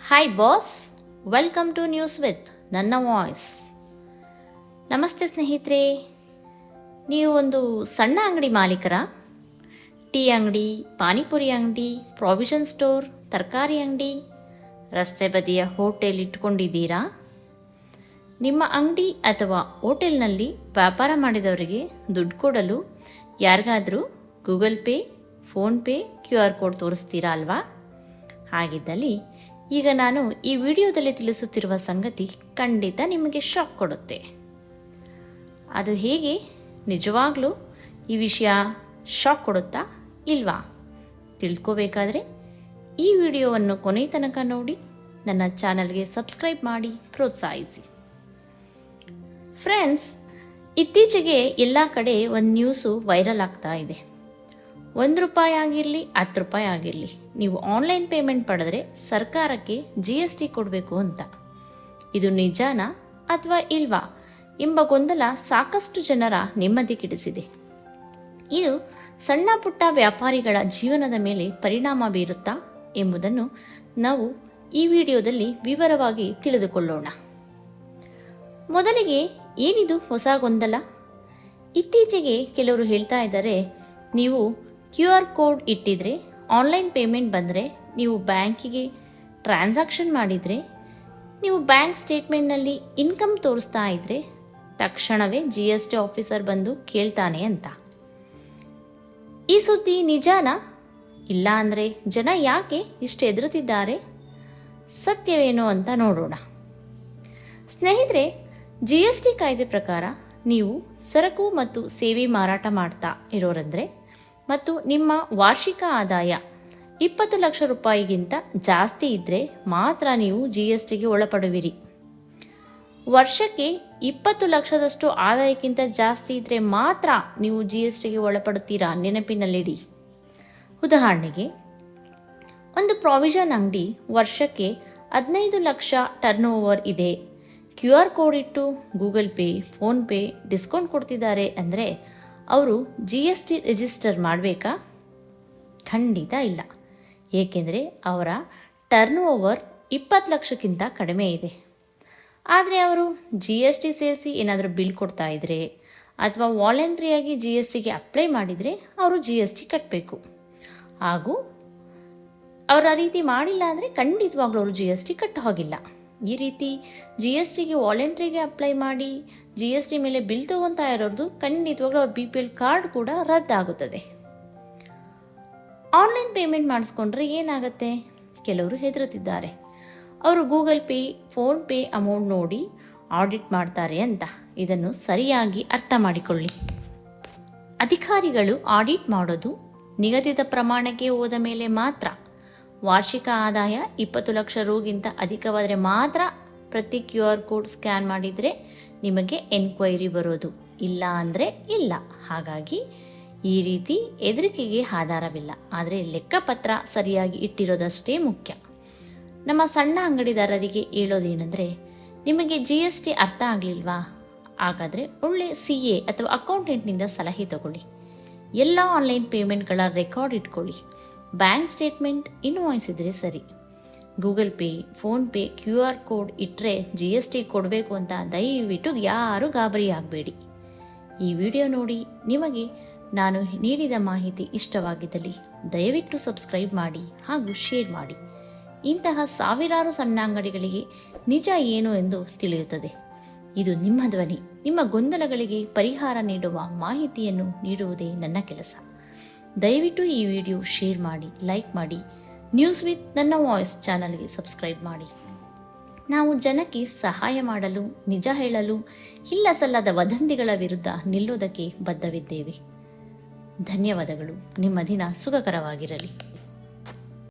Hi boss, welcome to news with ನನ್ನ voice. ನಮಸ್ತೆ ಸ್ನೇಹಿತರೆ, ನೀವು ಒಂದು ಸಣ್ಣ ಅಂಗಡಿ ಮಾಲೀಕರ? ಟೀ ಅಂಗಡಿ, ಪಾನಿಪುರಿ ಅಂಗಡಿ, ಪ್ರಾವಿಷನ್ ಸ್ಟೋರ್, ತರಕಾರಿ ಅಂಗಡಿ, ರಸ್ತೆ ಬದಿಯ ಹೋಟೆಲ್ ಇಟ್ಕೊಂಡಿದ್ದೀರಾ? ನಿಮ್ಮ ಅಂಗಡಿ ಅಥವಾ ಹೋಟೆಲ್ನಲ್ಲಿ ವ್ಯಾಪಾರ ಮಾಡಿದವರಿಗೆ ದುಡ್ಡು ಕೊಡಲು ಯಾರಿಗಾದರೂ Google Pay, PhonePe, QR code ತೋರಿಸ್ತೀರಾ ಅಲ್ವಾ? ಹಾಗಿದ್ದಲ್ಲಿ ಈಗ ನಾನು ಈ ವಿಡಿಯೋದಲ್ಲಿ ತಿಳಿಸುತ್ತಿರುವ ಸಂಗತಿ ಖಂಡಿತ ನಿಮಗೆ ಶಾಕ್ ಕೊಡುತ್ತೆ. ಅದು ಹೇಗೆ? ನಿಜವಾಗ್ಲೂ ಈ ವಿಷಯ ಶಾಕ್ ಕೊಡುತ್ತಾ ಇಲ್ವಾ? ತಿಳ್ಕೋಬೇಕಾದ್ರೆ ಈ ವಿಡಿಯೋವನ್ನು ಕೊನೆ ತನಕ ನೋಡಿ, ನನ್ನ ಚಾನಲ್ಗೆ ಸಬ್ಸ್ಕ್ರೈಬ್ ಮಾಡಿ ಪ್ರೋತ್ಸಾಹಿಸಿ. ಫ್ರೆಂಡ್ಸ್, ಇತ್ತೀಚೆಗೆ ಎಲ್ಲ ಕಡೆ ಒಂದು ನ್ಯೂಸು ವೈರಲ್ ಆಗ್ತಾ ಇದೆ. ₹1 ಆಗಿರಲಿ, ₹10 ಆಗಿರಲಿ, ನೀವು ಆನ್ಲೈನ್ ಪೇಮೆಂಟ್ ಪಡೆದ್ರೆ ಸರ್ಕಾರಕ್ಕೆ GST ಕೊಡಬೇಕು ಅಂತ. ಇದು ನಿಜಾನಾ ಅಥವಾ ಇಲ್ವಾ ಎಂಬ ಗೊಂದಲ ಸಾಕಷ್ಟು ಜನರ ನೆಮ್ಮದಿ ಕೆಡಿಸಿದೆ. ಇದು ಸಣ್ಣ ಪುಟ್ಟ ವ್ಯಾಪಾರಿಗಳ ಜೀವನದ ಮೇಲೆ ಪರಿಣಾಮ ಬೀರುತ್ತಾ ಎಂಬುದನ್ನು ನಾವು ಈ ವಿಡಿಯೋದಲ್ಲಿ ವಿವರವಾಗಿ ತಿಳಿದುಕೊಳ್ಳೋಣ. ಮೊದಲಿಗೆ, ಏನಿದು ಹೊಸ ಗೊಂದಲ? ಇತ್ತೀಚೆಗೆ ಕೆಲವರು ಹೇಳ್ತಾ ಇದ್ದಾರೆ, ನೀವು QR ಕೋಡ್ ಇಟ್ಟಿದ್ರೆ, ಆನ್ಲೈನ್ ಪೇಮೆಂಟ್ ಬಂದರೆ, ನೀವು ಬ್ಯಾಂಕಿಗೆ ಟ್ರಾನ್ಸಾಕ್ಷನ್ ಮಾಡಿದರೆ, ನೀವು ಬ್ಯಾಂಕ್ ಸ್ಟೇಟ್ಮೆಂಟ್ನಲ್ಲಿ ಇನ್ಕಮ್ ತೋರಿಸ್ತಾ ಇದ್ರೆ ತಕ್ಷಣವೇ GST ಆಫೀಸರ್ ಬಂದು ಕೇಳ್ತಾನೆ ಅಂತ. ಈ ಸುದ್ದಿ ನಿಜಾನಾ? ಇಲ್ಲ ಅಂದರೆ ಜನ ಯಾಕೆ ಇಷ್ಟು ಹೆದರುತ್ತಿದ್ದಾರೆ? ಸತ್ಯವೇನು ಅಂತ ನೋಡೋಣ. ಸ್ನೇಹಿತರೆ, GST ಕಾಯ್ದೆ ಪ್ರಕಾರ ನೀವು ಸರಕು ಮತ್ತು ಸೇವೆ ಮಾರಾಟ ಮಾಡ್ತಾ ಇರೋರಂದ್ರೆ ಮತ್ತು ನಿಮ್ಮ ವಾರ್ಷಿಕ ಆದಾಯ 20 ಲಕ್ಷ ರೂಪಾಯಿಗಿಂತ ಜಾಸ್ತಿ ಇದ್ದರೆ ಮಾತ್ರ ನೀವು GSTಗೆ ಒಳಪಡುವಿರಿ. ವರ್ಷಕ್ಕೆ 20 ಲಕ್ಷದಷ್ಟು ಆದಾಯಕ್ಕಿಂತ ಜಾಸ್ತಿ ಇದ್ದರೆ ಮಾತ್ರ ನೀವು GSTಗೆ ಒಳಪಡುತ್ತೀರಾ, ನೆನಪಿನಲ್ಲಿಡಿ. ಉದಾಹರಣೆಗೆ, ಒಂದು ಪ್ರಾವಿಷನ್ ಅಂಗಡಿ ವರ್ಷಕ್ಕೆ 15 ಲಕ್ಷ ಟರ್ನ್ ಓವರ್ ಇದೆ, QR ಕೋಡ್ ಇಟ್ಟು ಗೂಗಲ್ ಪೇ, ಫೋನ್ಪೇ ಡಿಸ್ಕೌಂಟ್ ಕೊಡ್ತಿದ್ದಾರೆ ಅಂದರೆ ಅವರು GST ರಿಜಿಸ್ಟರ್ ಮಾಡಬೇಕಾ? ಖಂಡಿತ ಇಲ್ಲ. ಏಕೆಂದರೆ ಅವರ ಟರ್ನ್ ಓವರ್ 20 ಲಕ್ಷಕ್ಕಿಂತ ಕಡಿಮೆ ಇದೆ. ಆದರೆ ಅವರು GST ಸೇರಿಸಿ ಏನಾದರೂ ಬಿಲ್ ಕೊಡ್ತಾ ಇದ್ರೆ ಅಥವಾ ವಾಲಂಟ್ರಿಯಾಗಿ GSTಗೆ ಅಪ್ಲೈ ಮಾಡಿದರೆ ಅವರು GST ಕಟ್ಟಬೇಕು. ಹಾಗೂ ಅವರು ಆ ರೀತಿ ಮಾಡಿಲ್ಲ ಅಂದರೆ ಖಂಡಿತವಾಗ್ಲೂ ಅವರು GST ಕಟ್ಟೋ ಹಾಗಿಲ್ಲ. ಈ ರೀತಿ GSTಗೆ ವಾಲಂಟ್ರಿಗೆ ಅಪ್ಲೈ ಮಾಡಿ GST ಮೇಲೆ ಬಿಲ್ ತಗೊತಾ ಇರೋದು ಖಂಡಿತವಾಗ್ಲೂ ಅವ್ರ BPL ಕಾರ್ಡ್ ಕೂಡ ರದ್ದಾಗುತ್ತದೆ. ಆನ್ಲೈನ್ ಪೇಮೆಂಟ್ ಮಾಡಿಸ್ಕೊಂಡ್ರೆ ಏನಾಗುತ್ತೆ? ಕೆಲವರು ಹೆದರುತ್ತಿದ್ದಾರೆ, ಅವರು ಗೂಗಲ್ ಪೇ, ಫೋನ್ಪೇ ಅಮೌಂಟ್ ನೋಡಿ ಆಡಿಟ್ ಮಾಡ್ತಾರೆ ಅಂತ. ಇದನ್ನು ಸರಿಯಾಗಿ ಅರ್ಥ ಮಾಡಿಕೊಳ್ಳಿ. ಅಧಿಕಾರಿಗಳು ಆಡಿಟ್ ಮಾಡೋದು ನಿಗದಿತ ಪ್ರಮಾಣಕ್ಕೆ ಹೋದ ಮೇಲೆ ಮಾತ್ರ. ವಾರ್ಷಿಕ ಆದಾಯ 20 ಲಕ್ಷ ರೂಗಿಂತ ಅಧಿಕವಾದರೆ ಮಾತ್ರ ಪ್ರತಿ QR ಕೋಡ್ ಸ್ಕ್ಯಾನ್ ಮಾಡಿದರೆ ನಿಮಗೆ ಎನ್ಕ್ವೈರಿ ಬರೋದು, ಇಲ್ಲ ಅಂದರೆ ಇಲ್ಲ. ಹಾಗಾಗಿ ಈ ರೀತಿ ಹೆದರಿಕೆಗೆ ಆಧಾರವಿಲ್ಲ. ಆದರೆ ಲೆಕ್ಕಪತ್ರ ಸರಿಯಾಗಿ ಇಟ್ಟಿರೋದಷ್ಟೇ ಮುಖ್ಯ. ನಮ್ಮ ಸಣ್ಣ ಅಂಗಡಿದಾರರಿಗೆ ಹೇಳೋದೇನೆಂದರೆ, ನಿಮಗೆ GST ಅರ್ಥ ಆಗಲಿಲ್ವಾ? ಹಾಗಾದರೆ ಒಳ್ಳೆ CA ಅಥವಾ ಅಕೌಂಟೆಂಟ್ನಿಂದ ಸಲಹೆ ತಗೊಳ್ಳಿ. ಎಲ್ಲ ಆನ್ಲೈನ್ ಪೇಮೆಂಟ್ಗಳ ರೆಕಾರ್ಡ್ ಇಟ್ಕೊಳ್ಳಿ. ಬ್ಯಾಂಕ್ ಸ್ಟೇಟ್ಮೆಂಟ್, ಇನ್ವಾಯ್ಸ್ ಇದ್ರೆ ಸರಿ. Google Pay, PhonePe QR code ಇಟ್ಟರೆ GST ಕೊಡಬೇಕು ಅಂತ ದಯವಿಟ್ಟು ಯಾರೂ ಗಾಬರಿ ಆಗಬೇಡಿ. ಈ ವಿಡಿಯೋ ನೋಡಿ ನಿಮಗೆ ನಾನು ನೀಡಿದ ಮಾಹಿತಿ ಇಷ್ಟವಾಗಿದ್ದಲ್ಲಿ ದಯವಿಟ್ಟು ಸಬ್ಸ್ಕ್ರೈಬ್ ಮಾಡಿ ಹಾಗೂ ಶೇರ್ ಮಾಡಿ. ಇಂತಹ ಸಾವಿರಾರು ಸಣ್ಣ ಅಂಗಡಿಗಳಿಗೆ ನಿಜ ಏನು ಎಂದು ತಿಳಿಯುತ್ತದೆ. ಇದು ನಿಮ್ಮ ಧ್ವನಿ. ನಿಮ್ಮ ಗೊಂದಲಗಳಿಗೆ ಪರಿಹಾರ ನೀಡುವ ಮಾಹಿತಿಯನ್ನು ನೀಡುವುದೇ ನನ್ನ ಕೆಲಸ. ದಯವಿಟ್ಟು ಈ ವಿಡಿಯೋ ಶೇರ್ ಮಾಡಿ, ಲೈಕ್ ಮಾಡಿ. ನ್ಯೂಸ್ ವಿತ್ ನನ್ನ ವಾಯ್ಸ್ ಚಾನಲ್ಗೆ ಸಬ್ಸ್ಕ್ರೈಬ್ ಮಾಡಿ. ನಾವು ಜನಕ್ಕೆ ಸಹಾಯ ಮಾಡಲು, ನಿಜ ಹೇಳಲು, ಇಲ್ಲ ಸಲ್ಲದ ವದಂತಿಗಳ ವಿರುದ್ಧ ನಿಲ್ಲೋದಕ್ಕೆ ಬದ್ಧವಿದ್ದೇವೆ. ಧನ್ಯವಾದಗಳು. ನಿಮ್ಮ ದಿನ ಸುಖಕರವಾಗಿರಲಿ.